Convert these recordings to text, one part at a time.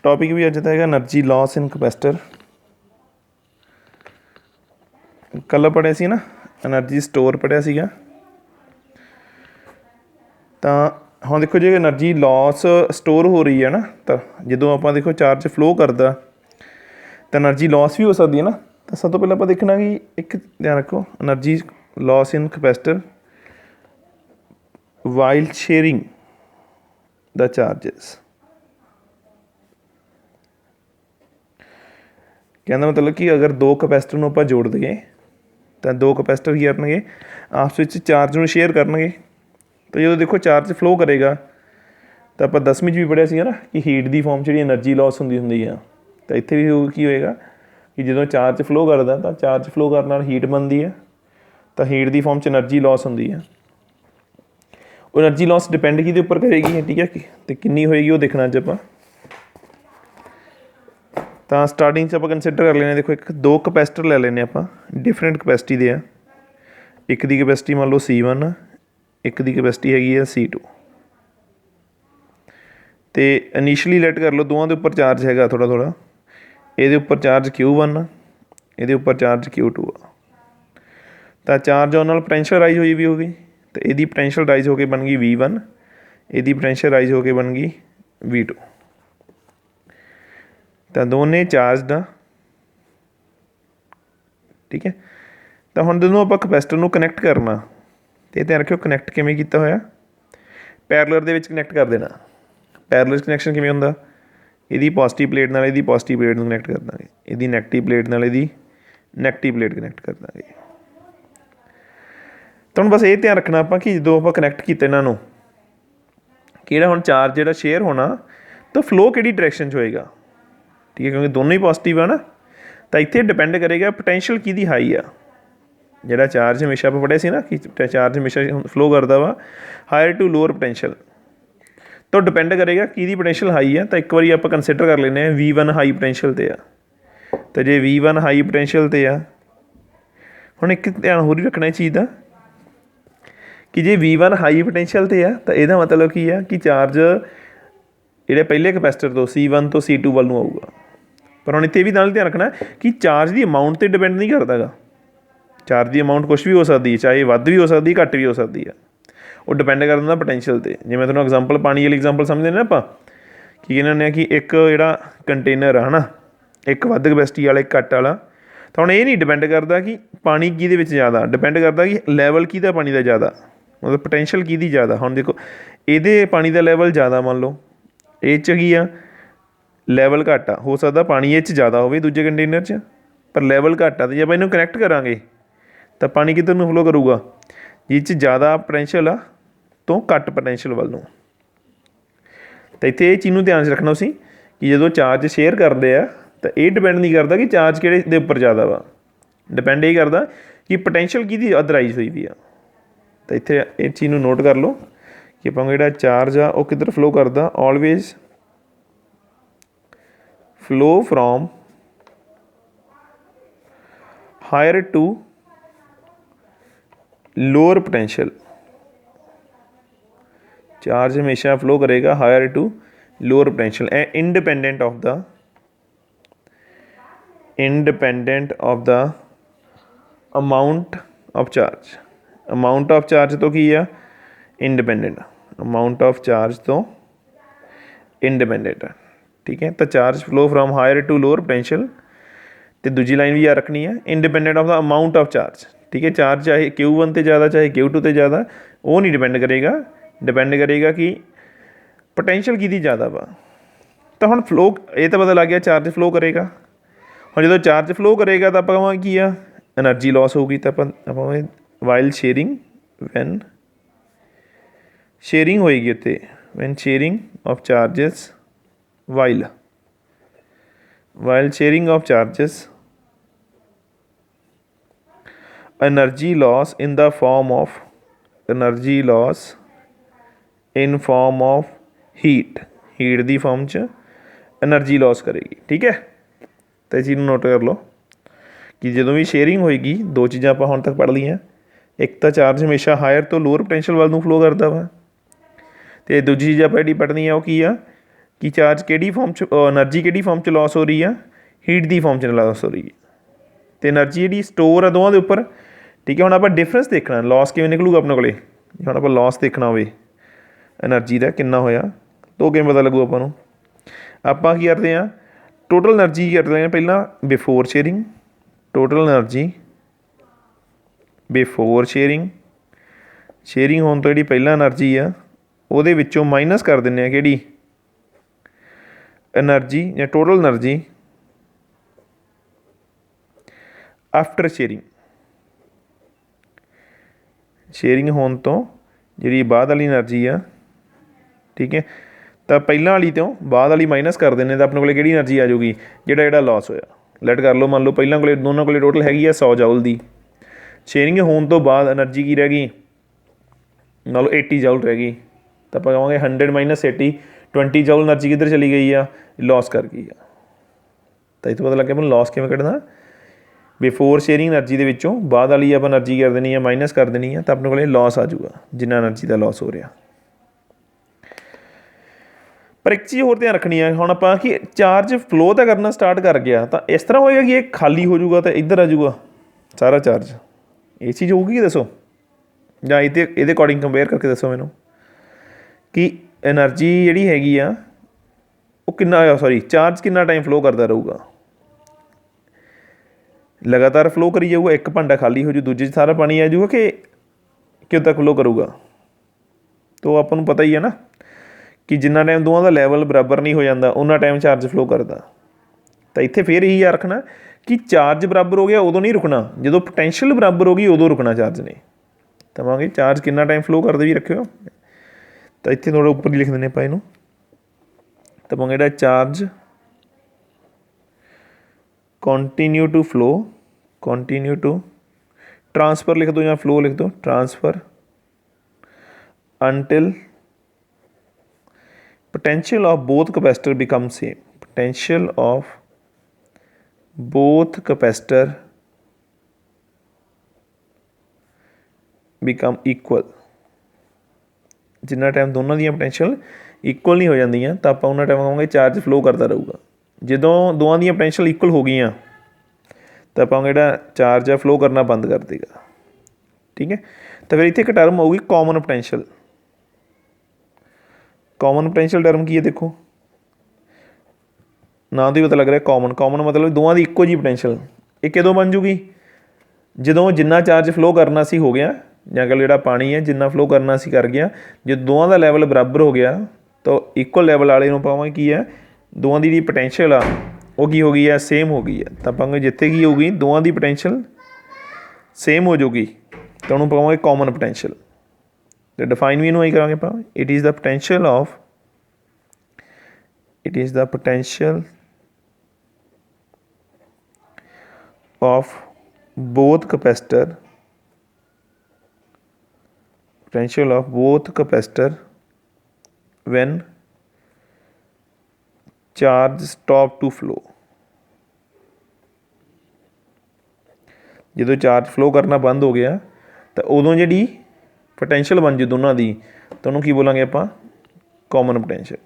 Topic भी अज का है एनर्जी लॉस इन कैपेसिटर। कल पढ़िया सी ना एनर्जी स्टोर पढ़िया सीगा। तो हुण देखो जो एनर्जी लॉस स्टोर हो रही है ना, तो जो आप देखो चार्ज फ्लो करता तो एनर्जी लॉस भी हो सकती है ना। तो सब तो पहले आप देखना कि एक ध्यान रखो energy loss in capacitor while sharing the charges. कहना मतलब कि अगर दो कैपेसिटर में आप जोड़ देंगे तो दो कैपेसिटर की करनगे आपस में चार्ज में शेयर करनगे। तो जो देखो चार्ज फ्लो करेगा तो आप 10वीं भी पढ़िया सी ना कि हीट की फॉर्म जी एनर्जी लॉस होंगी है। तो इतने भी की होएगा कि जो चार्ज फ्लो करता तो चार्ज फ्लो करने हीट बनती है, तो हीट की फॉर्म च एनर्जी लॉस होंगी है। वो एनर्जी लॉस डिपेंड कि उपर करेगी, ठीक है, तो कितनी होएगी वो देखना अज आप। तो स्टार्टिंग आप कंसिडर कर लेने, देखो एक दो कैपेसिटर ले लेने आप डिफरेंट कैपेसिटी दे। एक दी कैपेसिटी मान लो C1, एक दी कैपेसिटी हैगी है C2। तो इनिशियली लैट कर लो दोवां दे उपर चार्ज हैगा थोड़ा थोड़ा। ये उपर चार्ज Q1, ये उपर चार्ज Q2 आ। तो चार्ज आने पोटेंशियल राइज हुई भी होगी, तो यदी पोटेंशियल राइज होकर बन गई V1, यदी पोटेंशियल राइज होकर बन गई V2। तो दोने चार्ज आ, ठीक है। तो हम दोनों आप कैपेसिटर को कनैक्ट करना, तो ध्यान रखियो कनैक्ट किवें कीता होया, पैरेलल दे विच कनैक्ट कर देना। पैरेलल कनैक्शन किवें हुंदा, यदी पॉजिटिव प्लेट नाल यदी पॉजिटिव प्लेट नूं कनैक्ट कर देंगे, यदी नैगेटिव प्लेट नाल यदी नैगेटिव प्लेट कनैक्ट कर देंगे। तो हम बस ये ध्यान रखना आप कि जो आप कनैक्ट किए इन्हों कि हम चार्ज जो शेयर होना तो फ्लो कि डायरैक्शन च होएगा, ठीक है, क्योंकि दोनों ही पॉजिटिव है ना। तो इतने डिपेंड करेगा पोटेंशियल की हाई आ। जोड़ा चार्ज हमेशा आप पढ़िया सी ना कि चार्ज हमेशा फ्लो करता वा हायर टू लोअर पोटेंशियल, तो डिपेंड करेगा कि पोटेंशियल हाई है। तो एक बार आप कंसिडर कर लेने V1 हाई पोटेंशियल ते आ। तो जे V1 हाई पोटेंशियल ते आ, हुण एक ध्यान होर ही रखना इस चीज़ का कि जे V1 हाई पोटेंशियल ते आ तो यदा मतलब की है कि चार्ज जोड़े पहले कैपेसिटर तो C1 तो C2 वाल नूं आऊगा। पर हम इतने भी नाल ध्यान रखना कि चार्ज की अमाउंट पर डिपेंड नहीं करता गा। चार्ज की अमाउंट कुछ भी हो सकती है, चाहे वध भी हो सकती है घट भी हो सकती है, वो डिपेंड करता पोटेंशियल पर। जिवें तुहानूं एग्जाम्पल पानी वाली एग्जाम्पल समझते ना आप कि इन्होंने कि एक जोड़ा कंटेनर है ना, एक वध कैपेसिटी वाला एक घट वाला। तो हम ये नहीं डिपेंड करता कि पानी कि ज़्यादा, डिपेंड करता कि लैवल कि पानी का ज़्यादा, मतलब पोटेंशियल कि ज़्यादा। हम देखो ये पानी का लैवल ज़्यादा मान लो, ये की आ लैवल घट आ, हो सकता पानी ये ज़्यादा हो दूजे कंटेनर च, पर लैवल घट आ। तो जब इन्हूं कनैक्ट करांगे तो पानी किधर नूं फ्लो करूगा, जिस ज़्यादा पोटेंशियल आ तो घट पोटेंशियल वाल नूं। तो इत्थे ये चीज़ नूं ध्यान रखना उसी कि जो चार्ज शेयर करते हैं तो ये डिपेंड नहीं करता कि चार्ज किहड़े उपर ज़्यादा वा, डिपेंड ये करता कि पोटेंशियल की अदराइज हुई भी आ। तो इत्थे इस चीज़ नूं नोट कर लो कि आपां जिहड़ा चार्ज आ वो किधर फ्लो करता, always flow from higher to lower potential. Charge हमेशा फ्लो करेगा higher to lower potential, independent of the amount of charge. Amount of charge तो की है इंडिपेंडेंट, अमाउंट ऑफ चार्ज तो इंडिपेंडेंट, ठीक है। तो charge flow from higher to lower potential. तो दूजी लाइन भी याद रखनी है independent of the amount of charge, ठीक है। चार्ज चाहे Q1 ते ज़्यादा चाहे Q2 ते ज़्यादा, वो नहीं डिपेंड करेगा, डिपेंड करेगा कि पोटेंशियल की ज़्यादा वा। तो हम फ्लो ये तो पता लग गया चार्ज फ्लो करेगा। हम जो चार्ज फ्लो करेगा तो आप की आ एनर्जी लॉस होगी। तो आप वाइल शेयरिंग वैन शेयरिंग होएगी उत्ते, when sharing of charges while sharing of charges energy loss in the form of heat की फॉर्म च एनर्जी लॉस करेगी, ठीक है। तो इस चीज़ नोट कर लो कि जो भी शेयरिंग होएगी, दो चीज़ा आप हुण तक पढ़ लिया, एक तो चार्ज हमेशा हायर तो लोअर पोटेंशियल वाल नूं फ्लो करता वा, तो दूजी चीज़ आप जी पढ़नी है वो की आ कि चार्ज किहड़ी फॉर्म च एनर्जी किहड़ी फॉर्म च लॉस हो रही है, हीट की फॉर्म च लॉस हो रही है। तो एनर्जी जी स्टोर है दोवां के उपर। ठीक है, हम आप डिफरेंस देखना लॉस किवें निकलूगा अपने को, हम आप लॉस देखना हो एनर्जी का कितना होया तो किवें पता लगू आपां नूं। आपां की करते हैं टोटल एनर्जी करते हैं पहला before sharing, total energy before sharing, sharing होने तो जी पहला एनर्जी आ ਉਹਦੇ ਵਿੱਚੋਂ माइनस कर ਦਿੰਦੇ ਆ ਕਿਹੜੀ एनर्जी या total energy after sharing, sharing होने तो जी बाद वाली एनर्जी आ। ठीक है, तो पहला वाली तो बाद वाली माइनस कर देने तो अपने को एनर्जी आ जाऊगी जोड़ा लॉस होया। लैट कर लो मान लो पहलों को दोनों को टोटल हैगी 100 जाउल की, शेयरिंग होने तो बाद एनर्जी की रह गई मान लो 80 जाउल रह गई, तो आप कहेंगे 100 माइनस 80 20 जाउल एनर्जी किधर चली गई आ, लॉस कर गई आ। तो इस पता लग गया लॉस किवें कढ़ना, बिफोर शेयरिंग एनर्जी के विचों बाद वाली आप एनर्जी कर देनी है माइनस कर देनी है, तो अपने को लॉस आ जाऊगा जिन्ना एनर्जी का लॉस हो रहा। पर एक चीज़ होर ध्यान रखनी है हम आप कि चार्ज फ्लो तो करना स्टार्ट कर गया तो इस तरह होएगा कि ये खाली हो जाऊगा तो इधर आ जाऊगा सारा चार्ज, ये चीज़ होगी दसो या ये अकॉर्डिंग कंपेयर करके दसो मैनू कि एनर्जी जी हैगी आ वो कितना सॉरी चार्ज कितना टाइम फ्लो करता रहूगा, लगातार फ्लो करी जाऊगा, एक भांडा खाली हो जू दूजे सारा पानी आ जाऊगा कि क्यों तक फ्लो करूगा। तो आपको पता ही है ना कि जिन्ना टाइम दोवां का लैवल बराबर नहीं हो जाता उन्ना टाइम चार्ज फ्लो करता। तो इत्थे फिर यही याद रखना कि चार्ज बराबर हो गया उदों नहीं रुकना, जो पोटेंशियल बराबर होगी उदों रुकना चार्ज ने। तो मांगे चार्ज कितना टाइम फ्लो करते भी रखियो, तो इत्थे थोड़ा उपर ही लिख देने ਆਪਾਂ ਇਹਨੂੰ। तो मांगे charge continue to flow, continue to transfer लिख दो या फ्लो लिख दो, transfer until potential of both capacitor become same, potential of both capacitor become equal। Jinnah time दोनों दी पोटेंशियल इक्वल नहीं हो जांदियां तो आप उन्ना टाइम कहांगे चार्ज फ्लो करता रहूगा। जदों दोवां दी पोटेंशियल इक्वल हो गई तो आप जो चार्ज है फ्लो करना बंद कर देगा। ठीक है, तो फिर इत्थे एक टर्म होगी common potential. Common potential term की है देखो ना तो ही पता लग रहा है कॉमन, कॉमन मतलब दोवां दी इक्को जी पोटेंशियल। ये कदों बन जूगी जदों जिन्ना चार्ज फ्लो करना सी हो गया ਜਾਂ कल जो पानी है जिन्ना फ्लो करना सी कर गया, जो दोवां का लैवल बराबर हो गया तो इक्वल लैवल वाले पावे की है दोवां दी पोटेंशियल आ वो की हो गई है सेम हो गई है। तो आप जिथे की होगी दोवां दी पोटेंशियल सेम हो जाऊगी तो उन्होंने पावे कॉमन पोटेंशियल। तो डिफाइन भी इनू ही करांगे आप, it is the potential of, it is the potential of both capacitor, potential of both capacitor when charge stop to flow। जो चार्ज फ्लो करना बंद हो गया तो उदों जी पोटेंशियल बन जू दोनों की तो उन्होंने की बोलेंगे आप कॉमन पोटेंशियल।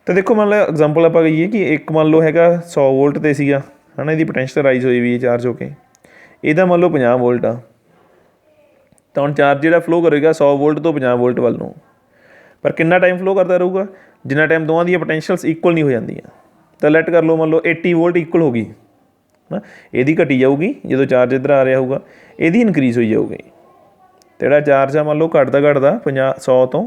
तो देखो मान लो एग्जाम्पल आप कहिए कि एक मान लो हैगा 100 वोल्ट तो सीगा है ना, ये पोटेंशियल राइज हुई हुई है चार्ज होके, यदा मान लो 50 वोल्ट आ तो हम चार्ज जो फ्लो करेगा 100 वोल्ट तो 50 वोल्ट वाल नूं, पर कितना टाइम फ्लो करता रहूगा जिन्ना टाइम दोवां दी पोटेंशियल्स इक्वल नहीं हो जांदियां। तो लैट कर लो मान लो 80 वोल्ट इक्वल होगी ना, यदी घटी जाऊगी जो चार्ज इधर आ रहा होगा, यदी इनक्रीज हो जाऊगी। तो जोड़ा चार्ज आ मान लो घटता घटता 100 तो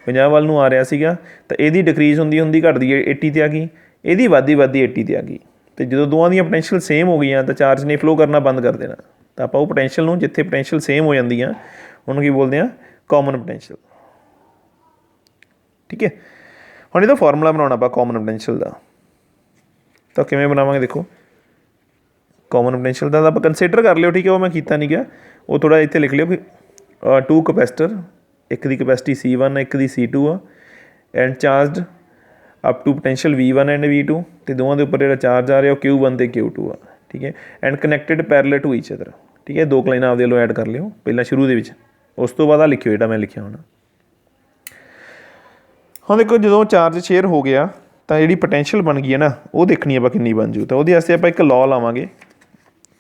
50 वाल नूं आ रहा सीगा तो यदी डिक्रीज होंदी होंदी घटदी 80 ते आ गई, यदी वधदी वधदी 80 ते आ गई। तो जो दोवां दी पोटेंशियल सेम हो गई तो चार्ज ने फ्लो करना बंद कर देना। तो आप पोटेंशियल नूं जिथे पोटेंशियल सेम हो जाती उन्होंने की बोलते हैं कॉमन पोटेंशियल। ठीक है, हुण इहदा फॉर्मूला बनाउणा आपां कॉमन पोटेंशियल का, तो किवें बनावांगे देखो कॉमन पोटेंशियल का आप कंसीडर कर लियो। ठीक है, वो मैं कीता नहीं गया, वो थोड़ा इत्थे लिख लियो कि 2 कैपेसिटर, एक दी कैपेसिटी C1 एक दी C2 आ and charge up to potential V1 and V2 तो दोवां दे उपर जिहड़ा चार्ज आ रहा वो Q1 ते Q2 आ। ठीक है, and connected parallel to each other. ठीक है, 2 लाइनां आपदे वालों ऐड कर लियो पहला शुरू दे विच, उस तो बाद आ लिखियो जिहड़ा मैं लिखिया होना। ਹੁਣ ਦੇਖੋ ਜਦੋਂ ਚਾਰਜ ਸ਼ੇਅਰ ਹੋ ਗਿਆ ਤਾਂ ਜਿਹੜੀ ਪੋਟੈਂਸ਼ੀਅਲ ਬਣ ਗਈ ਹੈ ਨਾ ਉਹ ਦੇਖਣੀ ਆਪਾਂ ਕਿੰਨੀ ਬਣ ਜੂ। ਤਾਂ ਉਹਦੇ ਵਾਸਤੇ ਆਪਾਂ ਇੱਕ ਲਾਅ ਲਾਵਾਂਗੇ,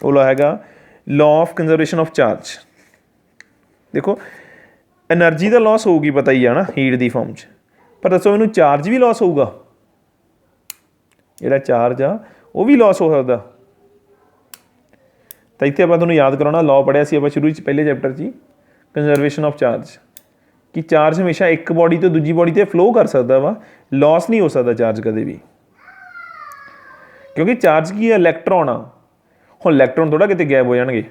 ਉਹ ਲਾਅ ਹੈਗਾ law of conservation of charge. ਦੇਖੋ ਐਨਰਜੀ ਦਾ ਲੋਸ ਹੋਊਗੀ ਪਤਾ ਹੀ ਆ ਨਾ ਹੀਟ ਦੀ ਫਾਰਮ 'ਚ, ਪਰ ਦੱਸੋ ਇਹਨੂੰ ਚਾਰਜ ਵੀ ਲੋਸ ਹੋਊਗਾ? ਜਿਹੜਾ ਚਾਰਜ ਆ ਉਹ ਵੀ ਲੋਸ ਹੋ ਸਕਦਾ। ਤਾਂ ਇੱਥੇ ਆਪਾਂ ਤੁਹਾਨੂੰ ਯਾਦ ਕਰਾਉਣਾ ਲਾਅ ਪੜ੍ਹਿਆ ਸੀ ਆਪਾਂ ਸ਼ੁਰੂ 'ਚ ਪਹਿਲੇ ਚੈਪਟਰ 'ਚ ਹੀ, ਕੰਜ਼ਰਵੇਸ਼ਨ ਆਫ ਚਾਰਜ, ਕਿ ਚਾਰਜ ਹਮੇਸ਼ਾ ਇੱਕ ਬੋਡੀ ਤੋਂ ਦੂਜੀ ਬੋਡੀ 'ਤੇ ਫਲੋ ਕਰ ਸਕਦਾ ਵਾ, ਲੋਸ ਨਹੀਂ ਹੋ ਸਕਦਾ ਚਾਰਜ ਕਦੇ ਵੀ, ਕਿਉਂਕਿ ਚਾਰਜ ਕੀ ਹੈ? ਇਲੈਕਟ੍ਰੋਨ ਆ। ਹੁਣ ਇਲੈਕਟ੍ਰੋਨ ਥੋੜ੍ਹਾ ਕਿਤੇ ਗਾਇਬ ਹੋ ਜਾਣਗੇ।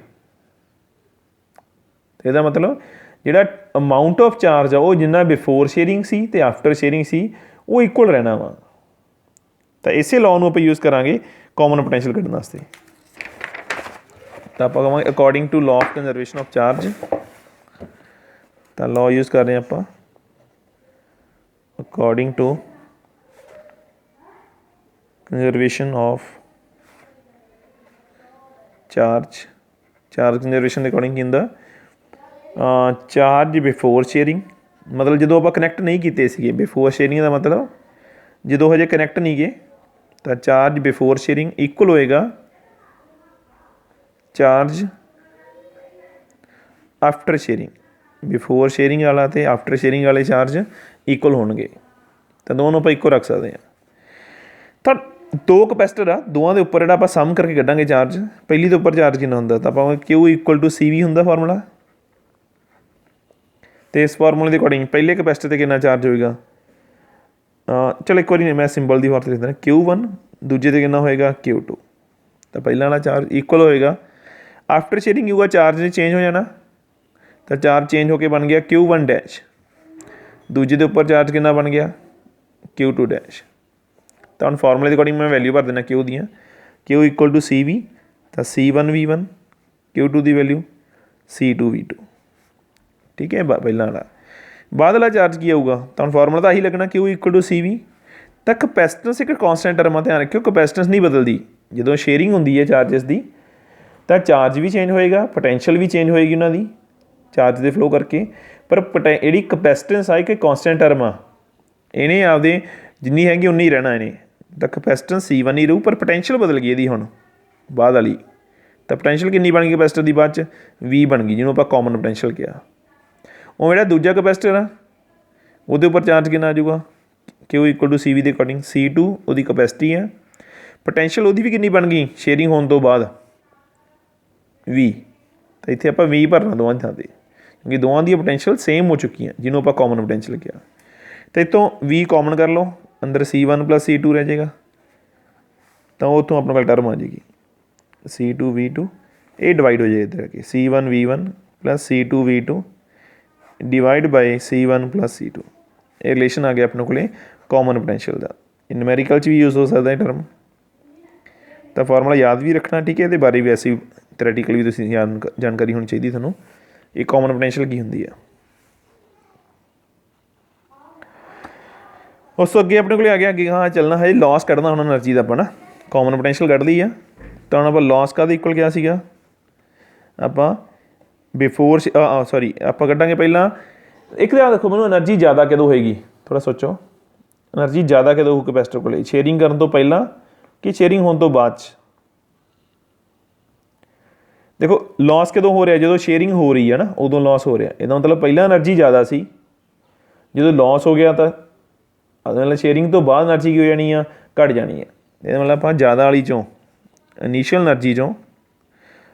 ਇਹਦਾ ਮਤਲਬ ਜਿਹੜਾ ਅਮਾਊਂਟ ਆਫ ਚਾਰਜ ਆ ਉਹ ਜਿੰਨਾ ਬਿਫੋਰ ਸ਼ੇਅਰਿੰਗ ਸੀ ਅਤੇ ਆਫਟਰ ਸ਼ੇਅਰਿੰਗ ਸੀ ਉਹ ਇਕੁਅਲ ਰਹਿਣਾ ਵਾ। ਤਾਂ ਇਸੇ ਲਾਅ ਨੂੰ ਆਪਾਂ ਯੂਜ਼ ਕਰਾਂਗੇ ਕਾਮਨ ਪੋਟੈਂਸ਼ੀਅਲ ਕੱਢਣ ਵਾਸਤੇ। ਤਾਂ ਆਪਾਂ ਕਹਾਂਗੇ according to law of conservation of charge. ਤਾਂ ਲਾਅ ਯੂਜ਼ ਕਰ ਰਹੇ ਹਾਂ ਆਪਾਂ according to conservation of charge. Charge conservation ਦੇ ਅਕੋਰਡਿੰਗ ਕੀ ਹੁੰਦਾ? ਚਾਰਜ ਬਿਫੋਰ ਸ਼ੇਅਰਿੰਗ, ਮਤਲਬ ਜਦੋਂ ਆਪਾਂ ਕਨੈਕਟ ਨਹੀਂ ਕੀਤੇ ਸੀਗੇ। ਬਿਫੋਰ ਸ਼ੇਅਰਿੰਗ ਦਾ ਮਤਲਬ ਜਦੋਂ ਹਜੇ ਕਨੈਕਟ ਨਹੀਂ ਗਏ, ਤਾਂ ਚਾਰਜ ਬਿਫੋਰ ਸ਼ੇਅਰਿੰਗ ਇਕੁਅਲ ਹੋਏਗਾ charge after sharing. Before sharing ਵਾਲਾ ਅਤੇ ਆਫਟਰ ਸ਼ੇਅਰਿੰਗ ਵਾਲੇ ਚਾਰਜ ਇਕੁਅਲ ਹੋਣਗੇ। ਤਾਂ ਦੋਨੋਂ ਆਪਾਂ ਇੱਕੋ ਰੱਖ ਸਕਦੇ ਹਾਂ। ਤਾਂ ਦੋ ਕਪੈਸਿਟਰ ਆ, ਦੋਵਾਂ ਦੇ ਉੱਪਰ ਜਿਹੜਾ ਆਪਾਂ ਸਮ ਕਰਕੇ ਕੱਢਾਂਗੇ ਚਾਰਜ। ਪਹਿਲੀ ਦੇ ਉੱਪਰ ਚਾਰਜ ਕਿੰਨਾ ਹੁੰਦਾ? ਤਾਂ ਆਪਾਂ ਕਿਊ ਇਕੁਅਲ ਟੂ ਸੀ ਵੀ ਹੁੰਦਾ ਫਾਰਮੂਲਾ। ਅਤੇ ਇਸ ਫਾਰਮੂਲੇ ਦੇ ਅਕੋਰਡਿੰਗ ਪਹਿਲੇ ਕਪੈਸਿਟਰ 'ਤੇ ਕਿੰਨਾ ਚਾਰਜ ਹੋਏਗਾ? ਚਲੋ ਇੱਕ ਵਾਰੀ ਮੈਂ ਸਿੰਬਲ ਦੀ ਵਰਤ ਲਿਖ ਦਿੰਦਾ, Q1, ਦੂਜੇ 'ਤੇ ਕਿੰਨਾ ਹੋਏਗਾ? Q2। ਤਾਂ ਪਹਿਲਾਂ ਵਾਲਾ ਚਾਰਜ ਇਕੁਅਲ ਹੋਏਗਾ। ਆਫਟਰ ਸ਼ੇਅਰਿੰਗ ਹੋਊਗਾ ਚਾਰਜ ਨੇ ਚੇਂਜ ਹੋ ਜਾਣਾ, ਤਾਂ ਚਾਰਜ ਚੇਂਜ ਹੋ ਕੇ ਬਣ ਗਿਆ Q1 ਡੈਸ਼। ਦੂਜੇ ਦੇ ਉੱਪਰ ਚਾਰਜ ਕਿੰਨਾ ਬਣ ਗਿਆ? Q2 dash. ਤਾਂ ਹੁਣ ਫਾਰਮੂਲੇ ਦੇ ਅਕੋਰਡਿੰਗ ਮੈਂ ਵੈਲਿਊ ਭਰ ਦਿੰਦਾ Q ਦੀਆਂ। Q ਇਕੁਅਲ ਟੂ CV, ਤਾਂ C1 V1, Q2 ਦੀ ਵੈਲਿਊ C2 V2। ਠੀਕ ਹੈ, ਪਹਿਲਾਂ ਵਾਲਾ। ਬਾਅਦ ਵਾਲਾ ਚਾਰਜ ਕੀ ਆਊਗਾ? ਤਾਂ ਹੁਣ ਫਾਰਮੂਲਾ ਤਾਂ ਆਹੀ ਲੱਗਣਾ Q ਇਕੁਅਲ ਟੂ CV। ਤਾਂ ਕਪੈਸਿਟੈਂਸ ਇੱਕ ਕੌਨਸਟੈਂਟ ਟਰਮ ਆ, ਧਿਆਨ ਰੱਖਿਓ ਕਪੈਸਿਟੈਂਸ ਨਹੀਂ ਬਦਲਦੀ। ਜਦੋਂ ਸ਼ੇਅਰਿੰਗ ਹੁੰਦੀ ਹੈ ਚਾਰਜਸ ਦੀ ਤਾਂ ਚਾਰਜ ਵੀ ਚੇਂਜ ਹੋਏਗਾ, ਪੋਟੈਂਸ਼ੀਅਲ ਵੀ ਚੇਂਜ ਹੋਏਗੀ ਉਹਨਾਂ ਦੀ ਚਾਰਜ ਦੇ ਫਲੋ ਕਰਕੇ। ਪਰ ਜਿਹੜੀ ਕਪੈਸਿਟੈਂਸ ਆ ਇੱਕ ਕੌਨਸਟੈਂਟ ਟਰਮ ਆ, ਇਹਨੇ ਆਪਦੇ ਜਿੰਨੀ ਹੈਗੀ ਉਨੀ ਰਹਿਣਾ ਇਹਨੇ। ਤਾਂ ਕਪੈਸਿਟੈਂਸ C1 ਹੀ ਰਹੂ, ਪਰ ਪੋਟੈਂਸ਼ੀਅਲ ਬਦਲ ਗਈ ਇਹਦੀ ਹੁਣ ਬਾਅਦ ਵਾਲੀ। ਤਾਂ ਪੋਟੈਂਸ਼ੀਅਲ ਕਿੰਨੀ ਬਣ ਗਈ ਕਪੈਸਿਟਰ ਦੀ ਬਾਅਦ 'ਚ? V ਬਣ ਗਈ, ਜਿਹਨੂੰ ਆਪਾਂ ਕਾਮਨ ਪੋਟੈਂਸ਼ੀਅਲ ਕਿਹਾ। ਉਹ ਜਿਹੜਾ ਦੂਜਾ ਕਪੈਸਿਟਰ ਆ ਉਹਦੇ ਉੱਪਰ ਚਾਰਜ ਕਿੰਨਾ ਆ ਜਾਊਗਾ? Q ਇਕੁਅਲ ਟੂ CV ਦੇ ਅਕੋਰਡਿੰਗ C2 ਉਹਦੀ ਕਪੈਸਿਟੀ ਹੈ। ਪੋਟੈਂਸ਼ੀਅਲ ਉਹਦੀ ਵੀ ਕਿੰਨੀ ਬਣ ਗਈ ਸ਼ੇਅਰਿੰਗ ਹੋਣ ਤੋਂ ਬਾਅਦ? V। ਤਾਂ ਇੱਥੇ ਆਪਾਂ V ਭਰਨਾ ਦੋਵਾਂ ਥਾਂ 'ਤੇ, ਕਿਉਂਕਿ ਦੋਵਾਂ ਦੀਆਂ ਪੋਟੈਂਸ਼ੀਅਲ ਸੇਮ ਹੋ ਚੁੱਕੀਆਂ, ਜਿਹਨੂੰ ਆਪਾਂ ਕਾਮਨ ਪੋਟੈਂਸ਼ੀਅਲ ਕਿਹਾ। ਤਾਂ ਇੱਥੋਂ V ਕਾਮਨ ਕਰ ਲਓ, ਅੰਦਰ C1 ਪਲੱਸ C2 ਰਹਿ ਜਾਏਗਾ। ਤਾਂ ਉੱਥੋਂ ਆਪਣੇ ਕੋਲ ਟਰਮ ਆ ਜਾਏਗੀ C2 V2। ਇਹ ਡਿਵਾਈਡ ਹੋ ਜਾਏ ਇੱਧਰ ਆ ਕੇ C1 V1 plus C2 V2 divide by C1 plus C2। ਇਹ ਰਿਲੇਸ਼ਨ ਆ ਗਿਆ ਆਪਣੇ ਕੋਲ ਕਾਮਨ ਪੋਟੈਂਸ਼ੀਅਲ ਦਾ। ਨਿਊਮੈਰੀਕਲ 'ਚ ਵੀ ਯੂਜ਼ ਹੋ ਸਕਦਾ ਇਹ ਟਰਮ। ਤਾਂ ਫਾਰਮੂਲਾ ਯਾਦ ਵੀ ਰੱਖਣਾ, ਠੀਕ ਹੈ। ਇਹਦੇ ਬਾਰੇ ਵੀ ਐਸੀ ਥਿਓਰੈਟੀਕਲ ਵੀ ਤੁਸੀਂ ਜਾਣਕਾਰੀ ਹੋਣੀ ਚਾਹੀਦੀ ਤੁਹਾਨੂੰ, ਇਹ ਕਾਮਨ ਪੋਟੈਂਸ਼ੀਅਲ ਕੀ ਹੁੰਦੀ ਆ। ਉਸ ਤੋਂ ਅੱਗੇ ਆਪਣੇ ਕੋਲ ਆ ਗਿਆ ਅੱਗੇ ਹਾਂ ਚੱਲਣਾ ਹੈ ਲੋਸ ਕੱਢਣਾ ਹੁਣ ਐਨਰਜੀ ਦਾ। ਆਪਾਂ ਨਾ ਕਾਮਨ ਪੋਟੈਂਸ਼ੀਅਲ ਕੱਢ ਲਈ ਆ, ਤਾਂ ਹੁਣ ਆਪਾਂ ਲੋਸ ਕਾਹਦੇ ਇਕੁਅਲ ਕਿਹਾ ਸੀਗਾ? ਆਪਾਂ ਬਿਫੋਰ ਸੌਰੀ ਆਪਾਂ ਕੱਢਾਂਗੇ ਪਹਿਲਾਂ ਇੱਕ ਤਾਂ ਦੇਖੋ ਮੈਨੂੰ ਐਨਰਜੀ ਜ਼ਿਆਦਾ ਕਦੋਂ ਹੋਏਗੀ, ਥੋੜ੍ਹਾ ਸੋਚੋ। ਐਨਰਜੀ ਜ਼ਿਆਦਾ ਕਦੋਂ ਹੋਊ ਕਪੈਸਿਟਰ ਕੋਲ? ਸ਼ੇਅਰਿੰਗ ਕਰਨ ਤੋਂ ਪਹਿਲਾਂ ਕਿ ਸ਼ੇਅਰਿੰਗ ਹੋਣ ਤੋਂ ਬਾਅਦ 'ਚ? ਦੇਖੋ ਲੋਸ ਕਦੋਂ ਹੋ ਰਿਹਾ? ਜਦੋਂ ਸ਼ੇਅਰਿੰਗ ਹੋ ਰਹੀ ਹੈ ਨਾ ਉਦੋਂ ਲੋਸ ਹੋ ਰਿਹਾ। ਇਹਦਾ ਮਤਲਬ ਪਹਿਲਾਂ ਐਨਰਜੀ ਜ਼ਿਆਦਾ ਸੀ, ਜਦੋਂ ਲੋਸ ਹੋ ਗਿਆ ਤਾਂ ਉਹਦੇ ਨਾਲ ਸ਼ੇਅਰਿੰਗ ਤੋਂ ਬਾਅਦ ਐਨਰਜੀ ਕੀ ਹੋ ਜਾਣੀ ਆ? ਘੱਟ ਜਾਣੀ ਹੈ। ਇਹਦਾ ਮਤਲਬ ਆਪਾਂ ਜ਼ਿਆਦਾ ਵਾਲੀ 'ਚੋਂ ਇਨੀਸ਼ੀਅਲ ਐਨਰਜੀ 'ਚੋਂ,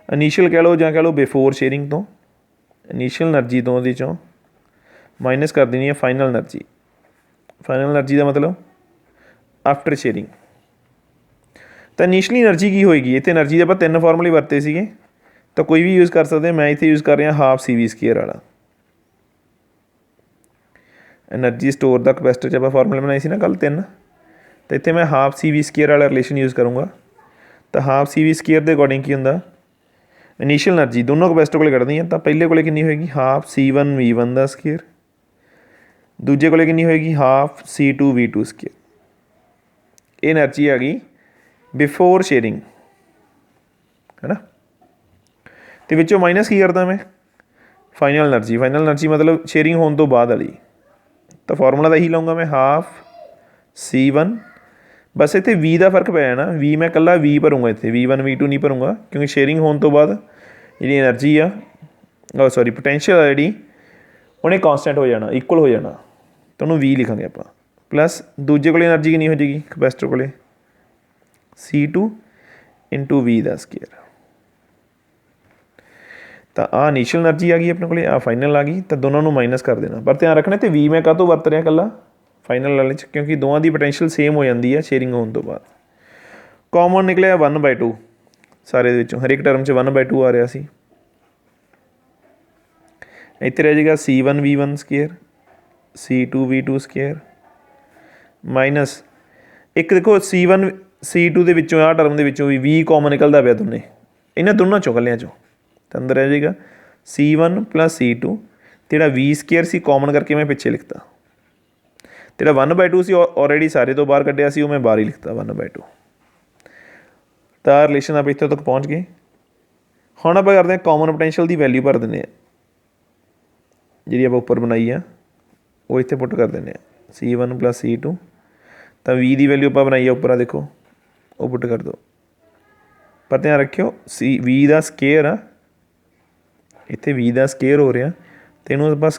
ਇਨੀਸ਼ੀਅਲ ਕਹਿ ਲਓ ਜਾਂ ਕਹਿ ਲਓ ਬਿਫੋਰ ਸ਼ੇਅਰਿੰਗ ਤੋਂ, ਇਨੀਸ਼ੀਅਲ ਐਨਰਜੀ ਤੋਂ ਉਹਦੇ 'ਚੋਂ ਮਾਈਨਸ ਕਰ ਦੇਣੀ ਹੈ ਫਾਈਨਲ ਐਨਰਜੀ। ਫਾਈਨਲ ਐਨਰਜੀ ਦਾ ਮਤਲਬ ਆਫਟਰ ਸ਼ੇਅਰਿੰਗ। ਤਾਂ ਇਨੀਸ਼ੀਅਲੀ ਐਨਰਜੀ ਕੀ ਹੋਏਗੀ? ਇੱਥੇ ਐਨਰਜੀ ਦੇ ਆਪਾਂ ਤਿੰਨ ਫਾਰਮੂਲੇ ਵਰਤੇ ਸੀਗੇ, ਤਾਂ ਕੋਈ ਵੀ ਯੂਜ਼ ਕਰ ਸਕਦੇ। ਮੈਂ ਇੱਥੇ ਯੂਜ਼ ਕਰ ਰਿਹਾ ਹਾਫ CV ਸਕੇਅਰ ਵਾਲਾ। ਐਨਰਜੀ ਸਟੋਰ ਦਾ ਕਪੈਸਿਟਰ 'ਚ ਆਪਾਂ ਫਾਰਮੂਲੇ ਬਣਾਏ ਸੀ ਨਾ ਕੱਲ੍ਹ ਤਿੰਨ, ਤਾਂ ਇੱਥੇ ਮੈਂ ਹਾਫ CV ਸਕੇਅਰ ਵਾਲਾ ਰਿਲੇਸ਼ਨ ਯੂਜ਼ ਕਰੂੰਗਾ। ਤਾਂ ਹਾਫ CV ਸਕੇਅਰ ਦੇ ਅਕੋਰਡਿੰਗ ਕੀ ਹੁੰਦਾ? ਇਨੀਸ਼ੀਅਲ ਐਨਰਜੀ ਦੋਨੋਂ ਕਪੈਸਿਟਰ ਕੋਲ ਕੱਢਦੀ ਆ, ਤਾਂ ਪਹਿਲੇ ਕੋਲ ਕਿੰਨੀ ਹੋਏਗੀ? ਹਾਫ C1 V1 ਦਾ ਸਕੇਅਰ। ਦੂਜੇ ਕੋਲ ਕਿੰਨੀ ਹੋਏਗੀ? Half C2 V2 square. ਇਹ ਐਨਰਜੀ ਆ ਗਈ ਬਿਫੋਰ ਸ਼ੇਅਰਿੰਗ, ਹੈ ਨਾ। ਅਤੇ ਵਿੱਚੋਂ ਮਾਈਨਸ ਕੀ ਕਰਦਾ ਮੈਂ? Final energy. ਫਾਈਨਲ ਐਨਰਜੀ ਮਤਲਬ ਸ਼ੇਅਰਿੰਗ ਹੋਣ ਤੋਂ ਬਾਅਦ ਵਾਲੀ। ਤਾਂ ਫਾਰਮੂਲਾ ਤਾਂ ਇਹੀ ਲਾਉਂਗਾ ਮੈਂ, ਹਾਫ C1। ਬਸ ਇੱਥੇ V ਦਾ ਫਰਕ ਪੈ ਜਾਣਾ, V ਮੈਂ ਇਕੱਲਾ V ਭਰੂੰਗਾ ਇੱਥੇ, V1 V2 ਨਹੀਂ ਭਰੂੰਗਾ, ਕਿਉਂਕਿ ਸ਼ੇਅਰਿੰਗ ਹੋਣ ਤੋਂ ਬਾਅਦ ਜਿਹੜੀ ਐਨਰਜੀ ਆ, ਸੌਰੀ ਪੋਟੈਂਸ਼ੀਅਲ ਆ ਜਿਹੜੀ, ਉਹਨੇ ਕੌਂਸਟੈਂਟ ਹੋ ਜਾਣਾ, ਇਕੁਅਲ ਹੋ ਜਾਣਾ, ਤਾਂ ਉਹਨੂੰ V ਲਿਖਾਂਗੇ ਆਪਾਂ। ਪਲੱਸ ਦੂਜੇ ਕੋਲੇ ਐਨਰਜੀ ਕਿੰਨੀ ਹੋ ਜਾਏਗੀ ਕਪੈਸਿਟਰ ਕੋਲੇ, C2 ਇੰਟੂ V ਦਾ ਸਕੇਅਰ। ਤਾਂ ਆਹ ਇਨੀਸ਼ੀਅਲ ਐਨਰਜੀ ਆ ਗਈ ਆਪਣੇ ਕੋਲੇ, ਆਹ ਫਾਈਨਲ ਆ ਗਈ, ਤਾਂ ਦੋਨਾਂ ਨੂੰ ਮਾਈਨਸ ਕਰ ਦੇਣਾ। ਪਰ ਧਿਆਨ ਰੱਖਣਾ ਤੇ V ਮੈਂ ਕਾਹਤੋਂ ਵਰਤ ਰਿਹਾ ਇਕੱਲਾ ਫਾਈਨਲ ਵਾਲੇ 'ਚ, ਕਿਉਂਕਿ ਦੋਵਾਂ ਦੀ ਪੋਟੈਂਸ਼ੀਅਲ ਸੇਮ ਹੋ ਜਾਂਦੀ ਹੈ ਸ਼ੇਅਰਿੰਗ ਹੋਣ ਤੋਂ ਬਾਅਦ। ਕਾਮਨ ਨਿਕਲਿਆ 1/2 ਸਾਰੇ ਦੇ ਵਿੱਚੋਂ, ਹਰੇਕ ਟਰਮ 'ਚ 1/2 ਆ ਰਿਹਾ ਸੀ। ਇੱਥੇ ਰਹਿ ਜਾਏਗਾ C1 V1 square, C2 V2 square, minus ਇੱਕ ਦੇਖੋ C1 C2 ਦੇ ਵਿੱਚੋਂ, ਆਹ ਟਰਮ ਦੇ ਵਿੱਚੋਂ ਵੀ V ਕਾਮਨ ਨਿਕਲਦਾ ਪਿਆ ਦੋਨੇ, ਇਹਨਾਂ ਦੋਨਾਂ ਚੋਂ ਇਕੱਲਿਆਂ ਚੋਂ, ਤਾਂ ਅੰਦਰ ਰਹਿ ਜਾਏਗਾ C1 ਪਲੱਸ C2, ਅਤੇ ਜਿਹੜਾ V ਸਕੇਅਰ ਸੀ ਕਾਮਨ ਕਰਕੇ ਮੈਂ ਪਿੱਛੇ ਲਿਖਤਾ, ਅਤੇ ਜਿਹੜਾ 1/2 ਸੀ ਆਲਰੇਡੀ ਸਾਰੇ ਤੋਂ ਬਾਹਰ ਕੱਢਿਆ ਸੀ, ਉਹ ਮੈਂ ਬਾਹਰ ਹੀ ਲਿਖਤਾ 1/2। ਤਾਂ ਰਿਲੇਸ਼ਨ ਆਪਾਂ ਇੱਥੇ ਤੱਕ ਪਹੁੰਚ ਗਏ। ਹੁਣ ਆਪਾਂ ਕਰਦੇ ਹਾਂ ਕਾਮਨ ਪੋਟੈਂਸ਼ੀਅਲ ਦੀ ਵੈਲਿਊ ਭਰ ਦਿੰਦੇ ਹਾਂ, ਜਿਹੜੀ ਆਪਾਂ ਉੱਪਰ ਬਣਾਈ ਆ ਉਹ ਇੱਥੇ ਪੁੱਟ ਕਰ ਦਿੰਦੇ ਹਾਂ, C1 ਪਲੱਸ C2। ਤਾਂ V ਦੀ ਵੈਲਿਊ ਆਪਾਂ ਬਣਾਈ ਆ ਉੱਪਰ, ਆ ਦੇਖੋ ਉਹ ਪੁੱਟ ਕਰ ਦਿਓ। ਪਰ ਧਿਆਨ ਰੱਖਿਓ V ਦਾ ਸਕੇਅਰ ਆ, ਇੱਥੇ V ਦਾ ਸਕੇਅਰ ਹੋ ਰਿਹਾ, ਅਤੇ ਇਹਨੂੰ ਆਪਾਂ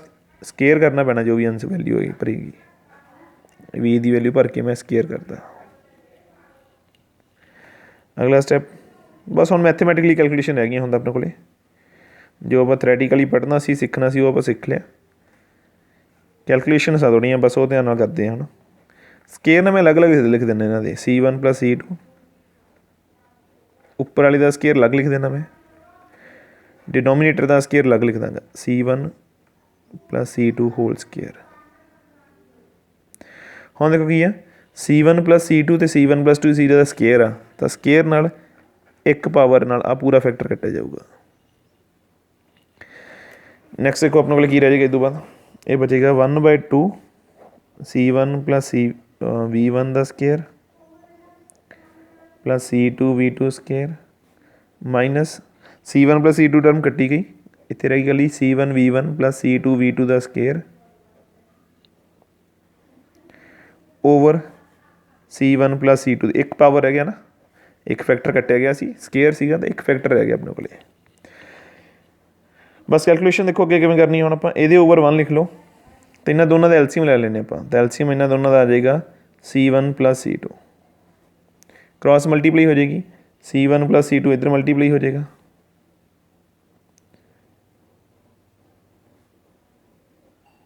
ਸਕੇਅਰ ਕਰਨਾ ਪੈਣਾ, ਜੋ ਵੀ ਆਂਸਰ ਵੈਲਿਊ ਹੋਈ ਭਰੇਗੀ। V ਦੀ ਵੈਲਿਊ ਭਰ ਕੇ ਮੈਂ ਸਕੇਅਰ ਕਰਦਾ। ਅਗਲਾ ਸਟੈਪ ਬਸ ਹੁਣ ਮੈਥਮੈਟਿਕਲੀ ਕੈਲਕੂਲੇਸ਼ਨ ਰਹਿ ਗਈਆਂ ਹੁਣ ਆਪਣੇ ਕੋਲ, ਜੋ ਆਪਾਂ ਥਰੈਟੀਕਲੀ ਪੜ੍ਹਨਾ ਸੀ ਸਿੱਖਣਾ ਸੀ ਉਹ ਆਪਾਂ ਸਿੱਖ ਲਿਆ। ਕੈਲਕੂਲੇਸ਼ਨਸ ਆ ਥੋੜ੍ਹੀਆਂ, ਬਸ ਉਹ ਧਿਆਨ ਨਾਲ ਕਰਦੇ ਹਾਂ। ਹੁਣ ਸਕੇਅਰ ਨਾ ਮੈਂ ਅਲੱਗ-ਅਲੱਗ ਲਿਖ ਦਿੰਦਾ ਇਹਨਾਂ ਦੇ, C1 ਪਲੱਸ C2, ਉੱਪਰ ਵਾਲੀ ਦਾ ਸਕੇਅਰ ਅਲੱਗ ਲਿਖ ਦੇਣਾ ਮੈਂ, ਡਿਨੋਮੀਨੇਟਰ ਦਾ ਸਕੇਅਰ ਅਲੱਗ ਲਿਖ ਦਾਂਗਾ, C1 plus C2 hole square. ਹੁਣ ਦੇਖੋ ਕੀ ਆ, C1 ਪਲੱਸ C2 ਅਤੇ C1 ਪਲੱਸ 2 ਦਾ ਸਕੇਅਰ ਆ, ਤਾਂ ਸਕੇਅਰ ਨਾਲ ਇੱਕ ਪਾਵਰ ਨਾਲ ਆਹ ਪੂਰਾ ਫੈਕਟਰ ਕੱਟਿਆ ਜਾਊਗਾ। ਨੈਕਸਟ ਦੇਖੋ ਆਪਣੇ ਕੋਲ ਕੀ ਰਹਿ ਜਾਏਗਾ, ਇਹ ਤੋਂ ਬਾਅਦ ਇਹ ਬਚੇਗਾ 1/2 C1 ਪਲੱਸ V1 ਦਾ square plus C2 V2 square, minus C1 plus C2 term ਕੱਟੀ ਗਈ, ਇੱਥੇ ਰਹਿ ਗਈ ਇਕੱਲੀ C1 V1 plus C2 V2 ਦਾ square over C1 plus C2, ਇੱਕ ਪਾਵਰ ਰਹਿ ਗਿਆ ਨਾ, ਇੱਕ ਫੈਕਟਰ ਕੱਟਿਆ ਗਿਆ ਸੀ, ਸਕੇਅਰ ਸੀਗਾ ਤਾਂ ਇੱਕ ਫੈਕਟਰ ਰਹਿ ਗਿਆ ਆਪਣੇ ਕੋਲ। ਬਸ ਕੈਲਕੂਲੇਸ਼ਨ ਦੇਖੋ ਅੱਗੇ ਕਿਵੇਂ ਕਰਨੀ। ਹੁਣ ਆਪਾਂ ਇਹਦੇ ਓਵਰ 1 ਲਿਖ ਲਓ, ਅਤੇ ਇਹਨਾਂ ਦੋਨਾਂ ਦਾ ਐਲਸੀਐਮ ਲੈ ਲੈਂਦੇ ਆਪਾਂ, ਤਾਂ ਐਲਸੀਐਮ ਇਹਨਾਂ ਦੋਨਾਂ ਦਾ ਆ ਜਾਏਗਾ C1 plus C2, cross multiply ਹੋ ਜਾਏਗੀ, C1 ਪਲੱਸ C2 ਇੱਧਰ ਮਲਟੀਪਲਾਈ ਹੋ ਜਾਏਗਾ,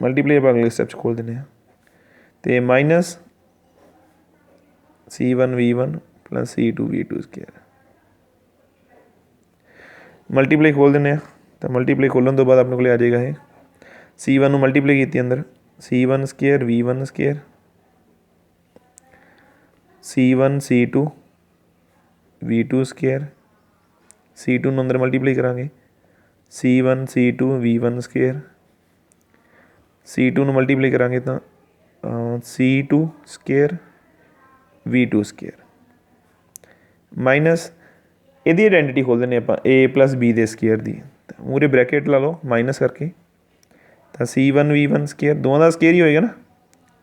ਮਲਟੀਪਲਾਈ ਆਪਾਂ ਅਗਲੇ ਸਟੈਪ 'ਚ ਖੋਲ੍ਹ ਦਿੰਦੇ ਹਾਂ, ਅਤੇ minus C1 V1 plus C2 V2 square, multiply ਖੋਲ੍ਹ ਦਿੰਦੇ ਹਾਂ। ਤਾਂ ਮਲਟੀਪਲਾਈ ਖੋਲ੍ਹਣ ਤੋਂ ਬਾਅਦ ਆਪਣੇ ਕੋਲ ਆ ਜਾਏਗਾ ਇਹ, C1 ਨੂੰ ਮਲਟੀਪਲਾਈ ਕੀਤੀ ਅੰਦਰ, C1 square V1 square, C1 C2 V2 square, C2 ਨੂੰ ਅੰਦਰ ਮਲਟੀਪਲਾਈ ਕਰਾਂਗੇ, C1 C2 V1 square, C2 ਨੂੰ ਮਲਟੀਪਲਾਈ ਕਰਾਂਗੇ ਤਾਂ C2 square V2 square, minus ਇਹਦੀ ਆਈਡੈਂਟੀਟੀ ਖੋਲ੍ਹ ਦਿੰਦੇ ਆਪਾਂ A ਪਲੱਸ B ਦੇ ਸਕੇਅਰ ਦੀ, ਮੂਹਰੇ ਬਰੈਕਟ ਲਾ ਲਓ ਮਾਈਨਸ ਕਰਕੇ, ਤਾਂ C1 V1 ਸਕੇਅਰ, ਦੋਵਾਂ ਦਾ ਸਕੇਅਰ ਹੀ ਹੋਏਗਾ ਨਾ,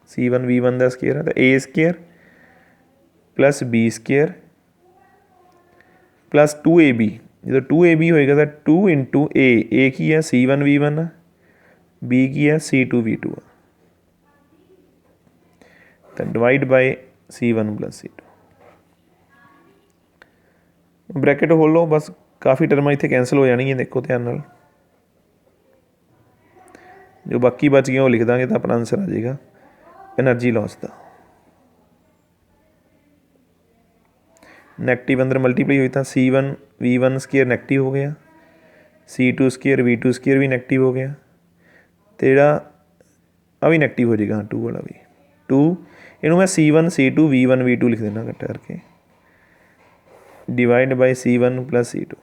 C1 V1 ਦਾ ਸਕੇਅਰ ਹੈ, ਤਾਂ A square plus B square plus 2AB, ਜਦੋਂ 2AB ਹੋਏਗਾ ਤਾਂ 2 ਇੰਟੂ A ਕੀ ਹੈ C1 V1 ਆ, B ਕੀ ਹੈ C2 V2 ਆ, ਤਾਂ divide by C1 plus C2, bracket ਖੋਲ੍ਹ ਲਓ। ਬਸ ਕਾਫੀ ਟਰਮਾਂ ਇੱਥੇ ਕੈਂਸਲ ਹੋ ਜਾਣਗੀਆਂ, ਦੇਖੋ ਧਿਆਨ ਨਾਲ, ਜੋ ਬਾਕੀ ਬਚ ਗਈਆਂ ਉਹ ਲਿਖ ਦਾਂਗੇ ਤਾਂ ਆਪਣਾ ਆਨਸਰ ਆ ਜਾਏਗਾ ਐਨਰਜੀ ਲੋਸ ਦਾ। ਨੈਗੇਟਿਵ ਅੰਦਰ ਮਲਟੀਪਲਾਈ ਹੋਈ ਤਾਂ C1 V1 ਸਕੇਅਰ ਨੈਗੇਟਿਵ ਹੋ ਗਿਆ, C2 ਸਕੇਅਰ V2 ਸਕੇਅਰ ਵੀ ਨੈਗੇਟਿਵ ਹੋ ਗਿਆ, ਅਤੇ ਜਿਹੜਾ ਆ ਵੀ ਨੈਗੇਟਿਵ ਹੋ ਜਾਏਗਾ 2 ਵਾਲਾ ਵੀ 2, ਇਹਨੂੰ ਮੈਂ C1 C2 V1 V2 ਲਿਖ ਦੇਣਾ ਇਕੱਠਾ ਕਰਕੇ, divide by C1 plus C2।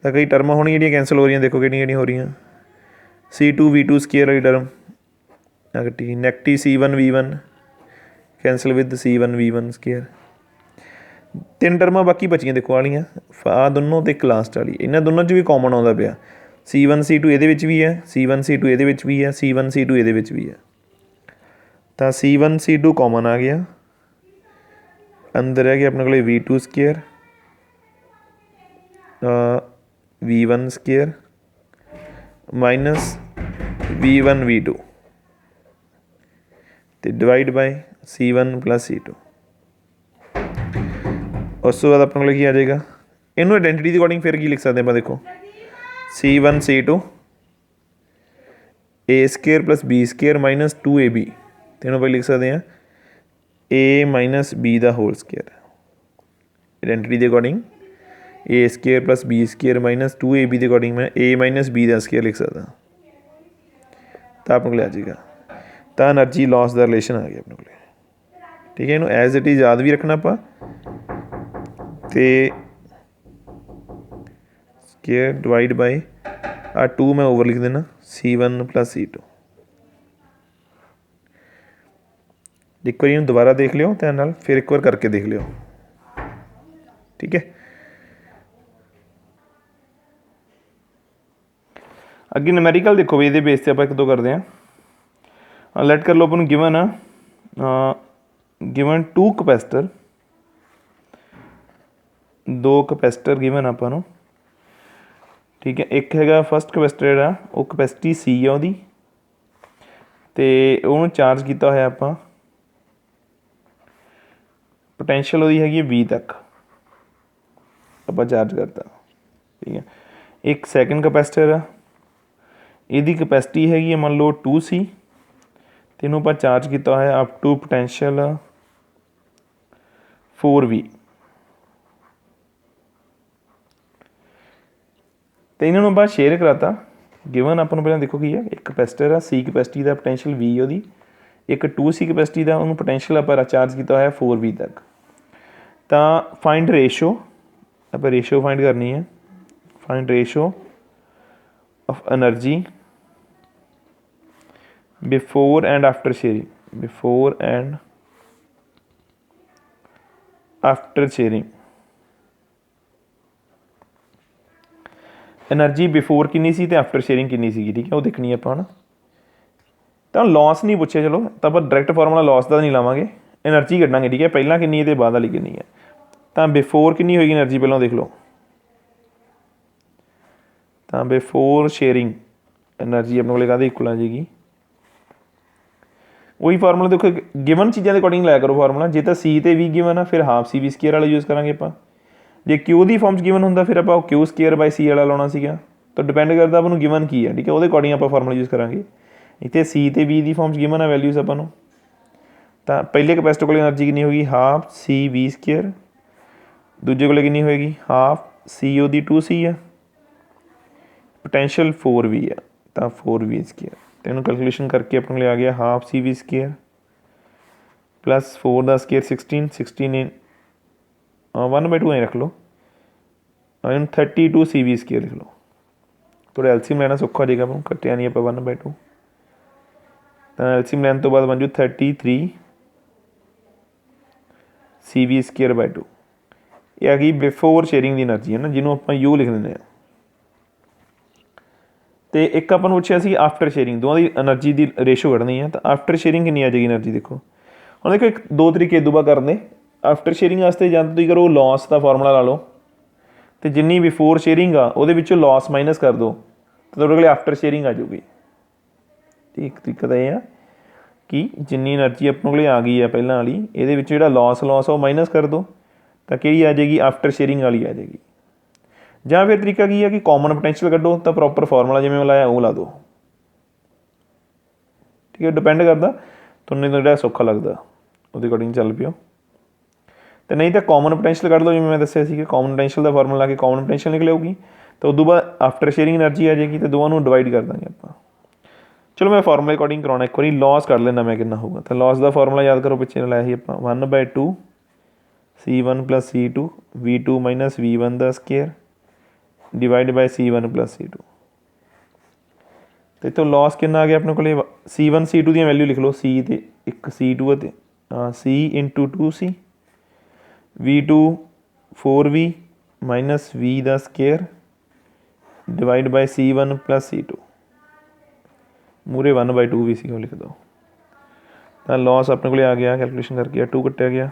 ਤਾਂ ਕਈ ਟਰਮਾਂ ਹੋਣਗੀਆਂ ਜਿਹੜੀਆਂ ਕੈਂਸਲ ਹੋ ਰਹੀਆਂ, ਦੇਖੋ ਕਿਹੜੀਆਂ ਕਿਹੜੀਆਂ ਹੋ ਰਹੀਆਂ, C2 V2 ਸਕੇਅਰ ਵਾਲੀ ਟਰਮ ਆ ਕੱਟੀ, negative C1 V1 cancel with C1 V1 square, 3 ਟਰਮਾਂ ਬਾਕੀ ਬਚੀਆਂ ਦੇਖੋ ਵਾਲੀਆਂ, ਆਹ ਦੋਨੋਂ ਅਤੇ ਇੱਕ ਲਾਸਟ ਵਾਲੀ, ਇਹਨਾਂ ਦੋਨਾਂ 'ਚ ਵੀ ਕਾਮਨ ਆਉਂਦਾ ਪਿਆ, C1C2 ਇਹਦੇ ਵਿੱਚ ਵੀ ਹੈ, C1C2 ਇਹਦੇ ਵਿੱਚ ਵੀ ਹੈ, C1C2 ਇਹਦੇ ਵਿੱਚ ਵੀ ਹੈ। ਤਾਂ C1C2 ਕਾਮਨ ਆ ਗਿਆ, ਅੰਦਰ ਰਹਿ ਗਿਆ ਆਪਣੇ ਕੋਲ V2 square, V1 square minus V1 V2 ਤੇ divide by C1 plus C2। ਉਸ ਤੋਂ ਬਾਅਦ ਆਪਣੇ ਕੋਲ ਕੀ ਆ ਜਾਏਗਾ, ਇਹਨੂੰ ਆਇਡੈਂਟੀਟੀ ਦੇ ਅਕੋਰਡਿੰਗ ਫਿਰ ਕੀ ਲਿਖ ਸਕਦੇ ਆਪਾਂ, ਦੇਖੋ C1 C2 A square plus B square minus 2AB, ਤੇ ਇਹਨੂੰ ਆਪਾਂ ਲਿਖ ਸਕਦੇ ਹਾਂ A ਮਾਈਨਸ B ਦਾ ਹੋਲ ਸਕੇਅਰ। ਆਇਡੈਂਟੀਟੀ ਦੇ according A square plus B square minus 2AB ਦੇ ਅਕੋਰਡਿੰਗ ਮੈਂ A ਮਾਈਨਸ B ਦਾ ਸਕੇਅਰ ਲਿਖ ਸਕਦਾ, ਤਾਂ ਆਪਣੇ ਕੋਲ ਆ ਜਾਏਗਾ। ਤਾਂ ਐਨਰਜੀ ਲੋਸ ਦਾ ਰਿਲੇਸ਼ਨ ਆ ਗਿਆ ਆਪਣੇ ਕੋਲ। ਠੀਕ ਹੈ, ਇਹਨੂੰ ਐਜ਼ ਇਟ ਇਜ਼ ਯਾਦ ਵੀ ਰੱਖਣਾ ਆਪਾਂ, ਤੇ ਸਕੇਅਰ ਡਿਵਾਈਡ ਬਾਈ ਆ 2 ਮੈਂ ਓਵਰ ਲਿਖ ਦੇਣਾ C1 ਪਲੱਸ C2। ਇੱਕ ਵਾਰੀ ਇਹਨੂੰ ਦੁਬਾਰਾ ਦੇਖ ਲਿਓ ਧਿਆਨ ਨਾਲ, ਫਿਰ ਇੱਕ ਵਾਰ ਕਰਕੇ ਦੇਖ ਲਿਓ। ਠੀਕ ਹੈ, ਅੱਗੇ ਨੁਮੈਰੀਕਲ ਦੇਖੋ ਵੀ ਇਹਦੇ ਬੇਸ 'ਤੇ ਆਪਾਂ ਇੱਕ ਦੋ ਕਰਦੇ ਹਾਂ। ਲੈਟ ਕਰ ਲਓ ਆਪਾਂ ਨੂੰ ਗਿਵਨ ਆ, ਗਿਵਨ 2 ਕਪੈਸਿਟਰ, 2 ਕਪੈਸਿਟਰ ਗਿਵਨ ਆਪਾਂ ਨੂੰ। ਠੀਕ ਹੈ, ਇੱਕ ਹੈਗਾ ਫਸਟ ਕਪੈਸਿਟਰ ਜਿਹੜਾ ਉਹ ਕਪੈਸਿਟੀ C ਆ ਉਹਦੀ, ਅਤੇ ਉਹਨੂੰ ਚਾਰਜ ਕੀਤਾ ਹੋਇਆ ਆਪਾਂ, ਪੋਟੈਂਸ਼ੀਅਲ ਉਹਦੀ ਹੈਗੀ ਹੈ V ਤੱਕ ਆਪਾਂ ਚਾਰਜ ਕਰਤਾ। ਠੀਕ ਹੈ, ਇੱਕ ਸੈਕਿੰਡ ਕਪੈਸਿਟਰ ਆ, ਇਹਦੀ ਕਪੈਸਿਟੀ ਹੈਗੀ ਹੈ ਮੰਨ ਲਓ 2C, ਅਤੇ ਇਹਨੂੰ ਆਪਾਂ ਚਾਰਜ ਕੀਤਾ ਹੋਇਆ ਅਪ ਟੂ ਪੋਟੈਂਸ਼ੀਅਲ 4V। ਅਤੇ ਇਹਨਾਂ ਨੂੰ ਆਪਾਂ ਸ਼ੇਅਰ ਕਰਾਤਾ। ਗਿਵਨ ਆਪਾਂ ਨੂੰ ਪਹਿਲਾਂ ਦੇਖੋ ਕੀ ਹੈ, ਇੱਕ ਕਪੈਸਿਟਰ ਆ C ਕਪੈਸਿਟੀ ਦਾ, ਪੋਟੈਂਸ਼ੀਅਲ V ਉਹਦੀ, ਇੱਕ 2C ਕਪੈਸਿਟੀ ਦਾ, ਉਹਨੂੰ ਪੋਟੈਂਸ਼ੀਅਲ ਆਪਾਂ ਚਾਰਜ ਕੀਤਾ ਹੋਇਆ 4V ਤੱਕ। ਤਾਂ ਫਾਈਂਡ ਰੇਸ਼ੋ, ਆਪਾਂ ਰੇਸ਼ੋ ਫਾਈਂਡ ਕਰਨੀ ਹੈ, find ratio of energy before and after sharing, before and after sharing। Energy before ਕਿੰਨੀ ਸੀ ਅਤੇ ਆਫਟਰ ਸ਼ੇਅਰਿੰਗ ਕਿੰਨੀ ਸੀਗੀ। ਠੀਕ ਹੈ, ਉਹ ਦੇਖਣੀ ਆਪਾਂ ਨਾ। ਤਾਂ ਲੋਸ ਨਹੀਂ ਪੁੱਛਿਆ, ਚਲੋ ਤਾਂ ਆਪਾਂ ਡਾਇਰੈਕਟ ਫਾਰਮੂਲਾ ਲੋਸ ਦਾ ਨਹੀਂ ਲਾਵਾਂਗੇ, ਐਨਰਜੀ ਕੱਢਾਂਗੇ। ਠੀਕ ਹੈ, ਪਹਿਲਾਂ ਕਿੰਨੀ ਹੈ ਅਤੇ ਬਾਅਦ ਵਾਲੀ ਕਿੰਨੀ ਹੈ। ਤਾਂ ਬਿਫੋਰ ਕਿੰਨੀ ਹੋਏਗੀ ਐਨਰਜੀ, ਪਹਿਲਾਂ ਦੇਖ ਲਓ। ਤਾਂ ਬਿਫੋਰ ਸ਼ੇਅਰਿੰਗ ਐਨਰਜੀ ਆਪਣੇ ਕੋਲ ਕਾਹਦੇ ਇਕੁਅਲ ਆ ਜਾਏਗੀ, ਉਹੀ ਫਾਰਮੂਲਾ ਦੇਖੋ, ਗਿਵਨ ਚੀਜ਼ਾਂ ਦੇ ਅਕੋਰਡਿੰਗ ਲਾਇਆ ਕਰੋ ਫਾਰਮੂਲਾ। ਜੇ ਤਾਂ C ਤੇ V ਗਿਵਨ ਆ, ਫਿਰ ਹਾਫ CV ਸਕੇਅਰ ਵਾਲਾ ਯੂਜ਼ ਕਰਾਂਗੇ ਆਪਾਂ। ਜੇ Q ਦੀ ਫਾਰਮ 'ਚ ਗਿਵਨ ਹੁੰਦਾ, ਫਿਰ ਆਪਾਂ Q ਸਕੇਅਰ ਬਾਈ C ਵਾਲਾ ਲਾਉਣਾ ਸੀਗਾ। ਤਾਂ ਡਿਪੈਂਡ ਕਰਦਾ ਆਪਾਂ ਨੂੰ ਗਿਵਨ ਕੀ ਹੈ। ਠੀਕ ਹੈ, ਉਹਦੇ ਅਕੋਰਡਿੰਗ ਆਪਾਂ ਫਾਰਮੂਲਾ ਯੂਜ਼ ਕਰਾਂਗੇ। ਇੱਥੇ C ਤੇ V ਦੀ ਫਾਰਮ 'ਚ ਗਿਵਨ ਆ ਵੈਲਿਊਜ਼ ਆਪਾਂ ਨੂੰ। ਤਾਂ ਪਹਿਲੇ ਕਪੈਸਿਟਰ ਕੋਲ ਐਨਰਜੀ ਕਿੰਨੀ ਹੋਏਗੀ, ਹਾਫ CV ਸਕੇਅਰ। ਦੂਜੇ ਕੋਲ ਕਿੰਨੀ ਹੋਏਗੀ, ਹਾਫ C ਉਹਦੀ 2C ਆ, ਪੋਟੈਂਸ਼ੀਅਲ 4V ਆ, ਤਾਂ 4V ਸਕੇਅਰ। ਅਤੇ ਇਹਨੂੰ ਕੈਲਕੂਲੇਸ਼ਨ ਕਰਕੇ ਆਪਣੇ ਕੋਲ ਆ ਗਿਆ ਹਾਫ CV ਸਕੇਅਰ ਪਲੱਸ 4 ਦਾ ਸਕੇਅਰ 16, 16 1/2 ਐਂ ਰੱਖ ਲਓ, ਇਹਨੂੰ 32 CV ਸਕੇਅਰ ਲਿਖ ਲਓ। ਥੋੜ੍ਹਾ ਐਲਸੀਐਮ ਲੈਣਾ ਸੌਖਾ ਹੋ ਜਾਏਗਾ ਆਪਾਂ ਨੂੰ, ਕੱਟਿਆ ਨਹੀਂ ਆਪਾਂ 1/2। ਤਾਂ ਐਲਸੀਐਮ ਲੈਣ ਤੋਂ ਬਾਅਦ ਬਣ ਜੂ 33 CV ਸਕੇਅਰ ਬਾਈ 2। ਇਹ ਆ ਗਈ ਬਿਫੋਰ ਸ਼ੇਅਰਿੰਗ ਦੀ ਐਨਰਜੀ ਹੈ ਨਾ, ਜਿਹਨੂੰ ਆਪਾਂ U ਲਿਖ ਦਿੰਦੇ ਹਾਂ। ਅਤੇ ਇੱਕ ਆਪਾਂ ਨੂੰ ਪੁੱਛਿਆ ਸੀ ਆਫਟਰ ਸ਼ੇਅਰਿੰਗ, ਦੋਵਾਂ ਦੀ ਐਨਰਜੀ ਦੀ ਰੇਸ਼ੋ ਕੱਢਣੀ ਹੈ। ਤਾਂ ਆਫਟਰ ਸ਼ੇਅਰਿੰਗ ਕਿੰਨੀ ਆ ਜਾਏਗੀ ਐਨਰਜੀ, ਦੇਖੋ ਹੁਣ ਦੇਖੋ ਇੱਕ ਦੋ ਤਰੀਕੇ ਦੁਬਾਰਾ ਕਰਦੇ। ਆਫਟਰ ਸ਼ੇਅਰਿੰਗ ਵਾਸਤੇ ਜਾਂ ਤੁਸੀਂ ਕਰੋ ਲੋਸ ਦਾ ਫਾਰਮੂਲਾ ਲਾ ਲਓ, ਅਤੇ ਜਿੰਨੀ ਬਿਫੋਰ ਸ਼ੇਅਰਿੰਗ ਆ ਉਹਦੇ ਵਿੱਚੋਂ ਲੋਸ ਮਾਈਨਸ ਕਰ ਦਿਓ, ਤਾਂ ਤੁਹਾਡੇ ਕੋਲ ਆਫਟਰ ਸ਼ੇਅਰਿੰਗ ਆ ਜਾਊਗੀ। ਅਤੇ ਇੱਕ ਤਰੀਕਾ ਤਾਂ ਇਹ ਆ ਕਿ ਜਿੰਨੀ ਐਨਰਜੀ ਆਪਣੇ ਕੋਲ ਆ ਗਈ ਆ ਪਹਿਲਾਂ ਵਾਲੀ, ਇਹਦੇ ਵਿੱਚ ਜਿਹੜਾ ਲੋਸ ਆ ਉਹ ਮਾਈਨਸ ਕਰ ਦਿਓ, ਤਾਂ ਕਿਹੜੀ ਆ ਜਾਏਗੀ, ਆਫਟਰ ਸ਼ੇਅਰਿੰਗ ਵਾਲੀ ਆ ਜਾਏਗੀ। ਜਾਂ ਫਿਰ ਤਰੀਕਾ ਕੀ ਹੈ ਕਿ ਕਾਮਨ ਪੋਟੈਂਸ਼ੀਅਲ ਕੱਢੋ, ਤਾਂ ਪ੍ਰੋਪਰ ਫਾਰਮੂਲਾ ਜਿਵੇਂ ਮੈਂ ਲਾਇਆ ਉਹ ਲਾ ਦਿਓ। ਠੀਕ ਹੈ, ਡਿਪੈਂਡ ਕਰਦਾ ਤੁਹਾਨੂੰ ਜਿਹੜਾ ਸੌਖਾ ਲੱਗਦਾ ਉਹਦੇ ਅਕੋਰਡਿੰਗ ਚੱਲ ਪਿਓ। ਅਤੇ ਨਹੀਂ ਤਾਂ ਕਾਮਨ ਪੋਟੈਂਸ਼ੀਅਲ ਕੱਢ ਲਓ, ਜਿਵੇਂ ਮੈਂ ਦੱਸਿਆ ਸੀ ਕਿ ਕਾਮਨ ਪੋਟੈਂਸ਼ੀਅਲ ਦਾ ਫਾਰਮੂਲਾ ਲਾ ਕੇ ਕਾਮਨ ਪੋਟੈਂਸ਼ੀਅਲ ਨਿਕਲ ਆਊਗੀ। ਤਾਂ ਉਦੋਂ ਬਾਅਦ ਆਫਟਰ ਸ਼ੇਅਰਿੰਗ ਐਨਰਜੀ ਆ ਜਾਏਗੀ, ਅਤੇ ਦੋਵਾਂ ਨੂੰ ਡਿਵਾਈਡ ਕਰ ਦਾਂਗੇ ਆਪਾਂ। ਚਲੋ ਮੈਂ ਫਾਰਮੂਲੇ ਅਕੋਰਡਿੰਗ ਕਰਾਉਣਾ, ਇੱਕ ਵਾਰੀ ਲੋਸ ਕੱਢ ਲੈਂਦਾ ਮੈਂ ਕਿੰਨਾ ਹੋਊਗਾ। ਤਾਂ ਲੋਸ ਦਾ ਫਾਰਮੂਲਾ ਯਾਦ ਕਰੋ, ਪਿੱਛੇ ਲਾਇਆ ਸੀ ਆਪਾਂ 1/2 C1 plus C2 V2 minus V1 ਦਾ square divide by C1 plus C2। ਅਤੇ ਇੱਥੋਂ ਲੋਸ ਕਿੰਨਾ ਆ ਗਿਆ ਆਪਣੇ ਕੋਲ, C1 C2 ਦੀਆਂ ਵੈਲਿਊ ਲਿਖ ਲਓ। C ਅਤੇ ਇੱਕ C2 ਅਤੇ C into 2C V2 4V minus V the square divide by C1 plus C2 मूरे 1/2 भी सी लिख दो। तो लॉस अपने को आ गया कैलकुलेशन करके 2 कट्टिया गया,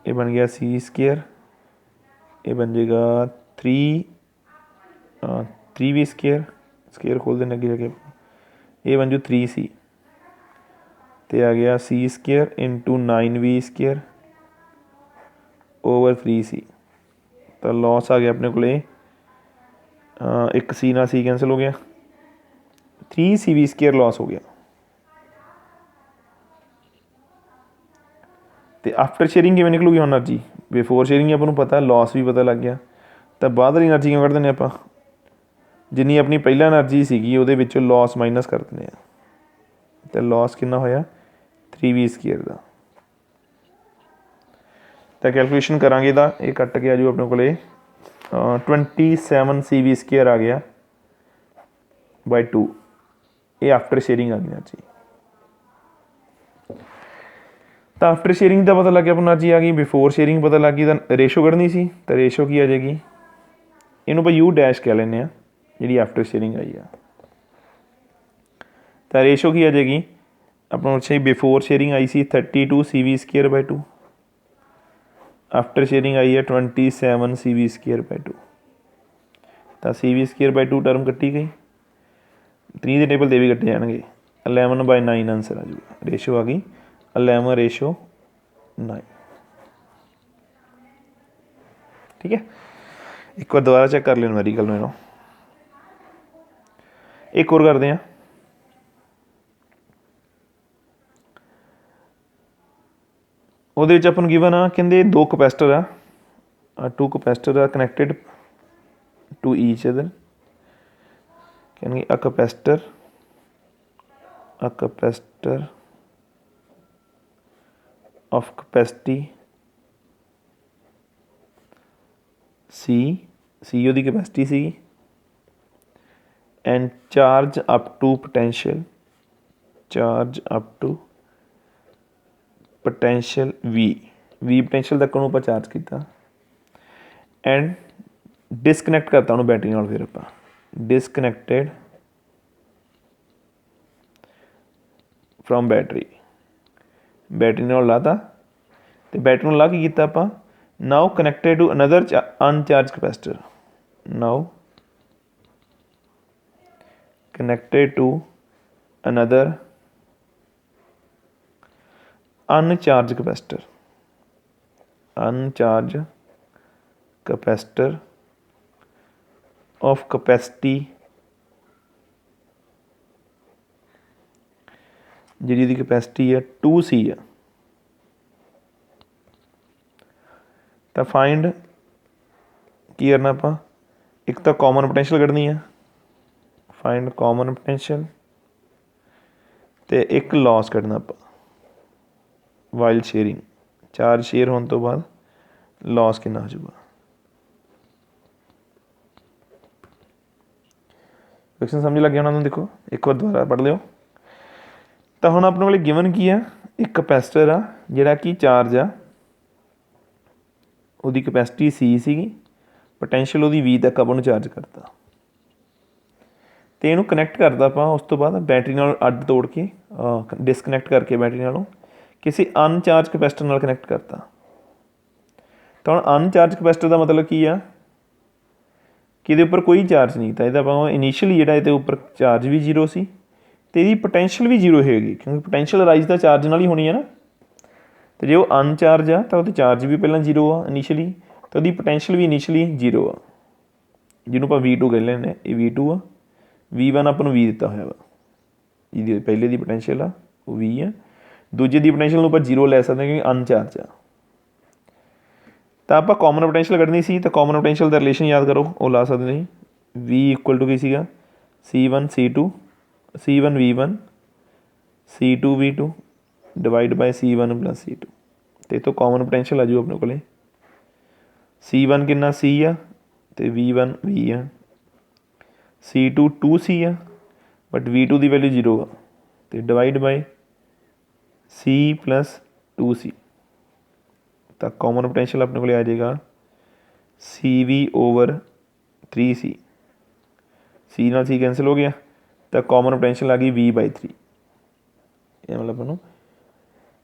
ये बन गया C², ये बन जाएगा 3V², स्केयर खोल देने अगे जाके, ये बन जू 3C, तो आ गया C² into 9V² over 3C। तो लॉस आ गया अपने को, एक C ना C कैंसिल हो गया, 3CV² लॉस हो गया। तो आफ्टर शेयरिंग किमें निकलूगी हम एनर्जी, बिफोर शेयरिंग आपको पता, लॉस भी पता लग गया, तो बाद वाली एनर्जी क्यों कढ़ दें आप, जिन्नी अपनी पहला एनर्जी सी वो लॉस माइनस कर दें, तो लॉस कितना होया 3V² का। तो कैलकुलेशन करा ये कट के आजू अपने को 27CV² आ गया बाय 2, ये आफ्टर शेयरिंग आ गई एनर्जी। तो आफ्टर शेयरिंग का पता लग गया एनर्जी आ गई, बिफोर शेयरिंग पता लग गई, तो रेशो कढ़नी सी, तो रेशो की आ जाएगी, इनू आप U' कह लें जी आफ्टर शेयरिंग आई है। तो रेशो की आ जाएगी अपना अच्छा, बिफोर शेयरिंग आई सी 32CV² बाय 2, आफ्टर शेयरिंग आई है 27CV² बाय 2। तो CV² बाय 2 टर्म कट्टी गई, 3 के टेबल से भी कट्टे जाएंगे, 11/9 आंसर आ जाऊगा, रेशो आ गई 11:9। ठीक है, एक बार दोबारा चेक कर लो न्यूमेरिकल में, एक और करते हैं। वो अपन गिवन आ कहते 2 कैपेसिटर आ, 2 capacitor are connected to each other, कहेंगे a capacitor of capacity C ਉਹਦੀ capacity C, and charge up to potential V potential तक उन्होंने चार्ज किया, एंड डिसकनैक्ट करता उन्होंने बैटरी नाल, फिर आप डिसकनैक्टेड फ्रॉम बैटरी नाल लाता, तो बैटरी ला के किया आप, now connected to another uncharge capacitor, now connected to another uncharge capacitor of capacity जी कैपेसिटी है 2C है। तो फाइंड की करना आप, एक तो कॉमन पोटेंशियल कढ़नी है, फाइंड कॉमन पोटेंशियल, तो एक लॉस कढ़ना आप वाइल शेयरिंग, चार्ज शेयर होने तो बाद लॉस कितना हो जाएगा। क्वेश्चन समझ लग गया उन्होंने, देखो एक बार दोबारा पढ़ लियो। तो हुण अपने वाले गिवन की है, एक कैपेसिटर आ जिहड़ा कि चार्ज आ, उसकी कैपेसिटी C सी, पोटेंशियल वो V तक अपन चार्ज करता, तो इनू कनैक्ट करता आप, उस तो बाद बैटरी नाल अड्ड तोड़ के डिसकनैक्ट करके बैटरी नालों किसी अनचार्ज कैपेसिटर नाल कनैक्ट करता। तो हम अनचार्ज कैपेसिटर का मतलब की आ कि ये उपर कोई चार्ज नहीं था, यदा आप इनीशियली जो ये उपर चार्ज भी 0 सी, तो यदी पोटेंशियल भी 0 होगी, क्योंकि पोटेंशियल राइज तो चार्ज नाल ही होनी है ना। तो जो अनचार्ज आ तो चार्ज भी पहला 0 आ इनीशियली, तो वही पोटेंशियल भी इनीशियली 0 आ, जिन्होंने आप V2 कह लें, ये V2 आ, V1 अपन V दिता हुआ वा, जी पहले की पोटेंशियल आ वो V है, दूजे की पोटेंशियल आप 0 लै सकते क्योंकि अनचार्ज आ। तो आप कॉमन पोटेंशियल कढ़नी सी, तो कॉमन पोटेंशियल का रिलेशन याद करो, वो ला सकते हैं V इक्वल टू की सीगा C1 V1 C2 V2 divide by C1 plus C2, तो ये तो कॉमन पोटेंशियल आ जाऊ अपने को, C1 कितना C आ, तो V1 V uh, C2 2C uh, but V2 की वैल्यू 0 आ, तो divide by C plus 2C, तो कॉमन पोटेंशियल अपने को आ जाएगा CV ओवर 3C C ਨਾਲ C ਕੈਂਸਲ ਹੋ ਗਿਆ ਤਾਂ ਕਾਮਨ ਪੋਟੈਂਸ਼ੀਅਲ ਆ ਗਈ V/3। ਇਹ ਮਤਲਬ ਆਪਾਂ ਨੂੰ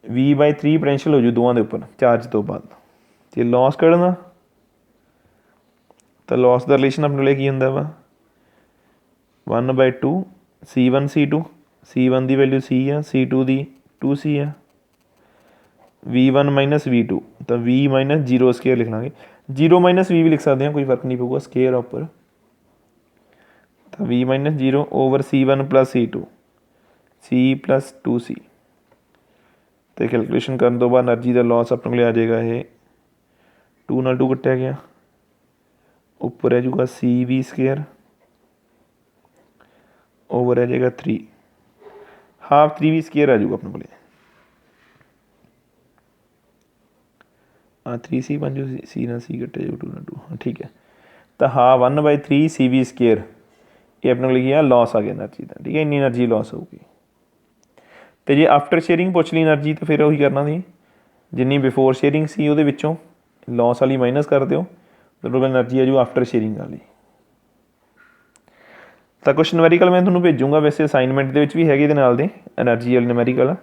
V/3 ਪੋਟੈਂਸ਼ੀਅਲ ਹੋ ਜੂ ਦੋਵਾਂ ਦੇ ਉੱਪਰ ਚਾਰਜ ਤੋਂ ਬਾਅਦ। ਤੇ ਲੋਸ ਕੱਢਣਾ ਤਾਂ ਲੋਸ ਦਾ ਰਿਲੇਸ਼ਨ ਆਪਣੇ ਲਈ ਕੀ ਹੁੰਦਾ ਵਾ 1/2 C1 C2। C1 ਦੀ ਵੈਲਿਊ C ਆ, C2 ਦੀ 2C ਆ। V1 - V2 ਤਾਂ V - 0 ਸਕੇਅਰ ਲਿਖ ਲਾਂਗੇ। 0 - V ਵੀ ਲਿਖ ਸਕਦੇ ਹਾਂ, ਕੋਈ ਫਰਕ ਨਹੀਂ ਪਊਗਾ ਸਕੇਅਰ ਉੱਪਰ। ਤਾਂ V - 0 over C1 + C2 C + 2C। ਅਤੇ ਕੈਲਕੂਲੇਸ਼ਨ ਕਰਨ ਤੋਂ ਬਾਅਦ ਐਨਰਜੀ ਦਾ ਲੋਸ ਆਪਣੇ ਕੋਲ ਆ ਜਾਏਗਾ ਇਹ 2 ਨਾਲ 2 ਕੱਟਿਆ ਗਿਆ, ਉੱਪਰ ਰਹਿ ਜਾਊਗਾ CV ਸਕੇਅਰ ਓਵਰ ਰਹਿ ਜਾਏਗਾ 3 ਹਾਫ 3V ਸਕੇਅਰ ਆ ਜਾਊਗਾ ਆਪਣੇ ਕੋਲ। 3C ਬਣ ਜੂ C ਨਾਲ C ਕੱਟਿਆ ਜਾਊ 2 ਨਾਲ 2 ਹਾਂ ਠੀਕ ਹੈ। ਤਾਂ 1/3 CV ਸਕੇਅਰ ਇਹ ਆਪਣੇ ਕੋਲ ਕੀ ਆ ਲੋਸ ਆ ਗਿਆ ਐਨਰਜੀ ਦਾ। ਠੀਕ ਹੈ, ਇੰਨੀ ਐਨਰਜੀ ਲੋਸ ਹੋਊਗੀ। ਅਤੇ ਜੇ ਆਫਟਰ ਸ਼ੇਅਰਿੰਗ ਪੁੱਛ ਲਈ ਐਨਰਜੀ ਤਾਂ ਫਿਰ ਉਹੀ ਕਰਨਾ ਸੀ ਜਿੰਨੀ ਬਿਫੋਰ ਸ਼ੇਅਰਿੰਗ ਸੀ ਉਹਦੇ ਵਿੱਚੋਂ ਲੋਸ ਵਾਲੀ ਮਾਈਨਸ ਕਰ ਦਿਓ, ਤੁਹਾਡੇ ਕੋਲ ਐਨਰਜੀ ਆ ਜੂ ਆਫਟਰ ਸ਼ੇਅਰਿੰਗ ਵਾਲੀ। ਤਾਂ ਕੁਛ ਨੂਮੈਰੀਕਲ ਮੈਂ ਤੁਹਾਨੂੰ ਭੇਜੂੰਗਾ, ਵੈਸੇ ਅਸਾਈਨਮੈਂਟ ਦੇ ਵਿੱਚ ਵੀ ਹੈਗੇ ਇਹਦੇ ਨਾਲ ਦੇ ਐਨਰਜੀ ਵਾਲੇ ਨੂਮੈਰੀਕਲ,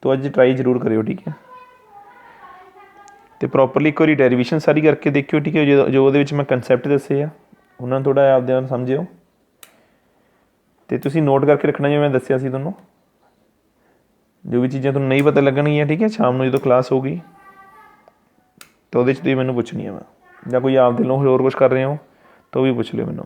ਤਾਂ ਅੱਜ ਟਰਾਈ ਜ਼ਰੂਰ ਕਰਿਓ। ਠੀਕ ਹੈ, ਅਤੇ ਪ੍ਰੋਪਰਲੀ ਇੱਕ ਵਾਰੀ ਡੈਰੀਵੇਸ਼ਨ ਸਾਰੀ ਕਰਕੇ ਦੇਖਿਓ। ਠੀਕ ਹੈ, ਜੋ ਉਹਦੇ ਵਿੱਚ ਮੈਂ ਕੰਸੈਪਟ ਦੱਸੇ ਆ ਉਹਨਾਂ ਨੂੰ ਥੋੜ੍ਹਾ ਆਪਦੇ ਆਪ ਸਮਝਿਓ, ਅਤੇ ਤੁਸੀਂ ਨੋਟ ਕਰਕੇ ਰੱਖਣਾ ਜਿਵੇਂ ਮੈਂ ਦੱਸਿਆ ਸੀ ਤੁਹਾਨੂੰ। ਜੋ ਵੀ ਚੀਜ਼ਾਂ ਤੁਹਾਨੂੰ ਨਹੀਂ ਪਤਾ ਲੱਗਣਗੀਆਂ, ਠੀਕ ਹੈ, ਸ਼ਾਮ ਨੂੰ ਜਦੋਂ ਕਲਾਸ ਹੋਊਗੀ ਤਾਂ ਉਹਦੇ 'ਚ ਤੁਸੀਂ ਮੈਨੂੰ ਪੁੱਛਣੀਆਂ ਵਾ, ਜਾਂ ਕੋਈ ਆਪਦੇ ਨੂੰ ਹੋਰ ਕੁਛ ਕਰ ਰਹੇ ਹੋ ਤਾਂ ਉਹ ਵੀ ਪੁੱਛ ਲਿਓ ਮੈਨੂੰ।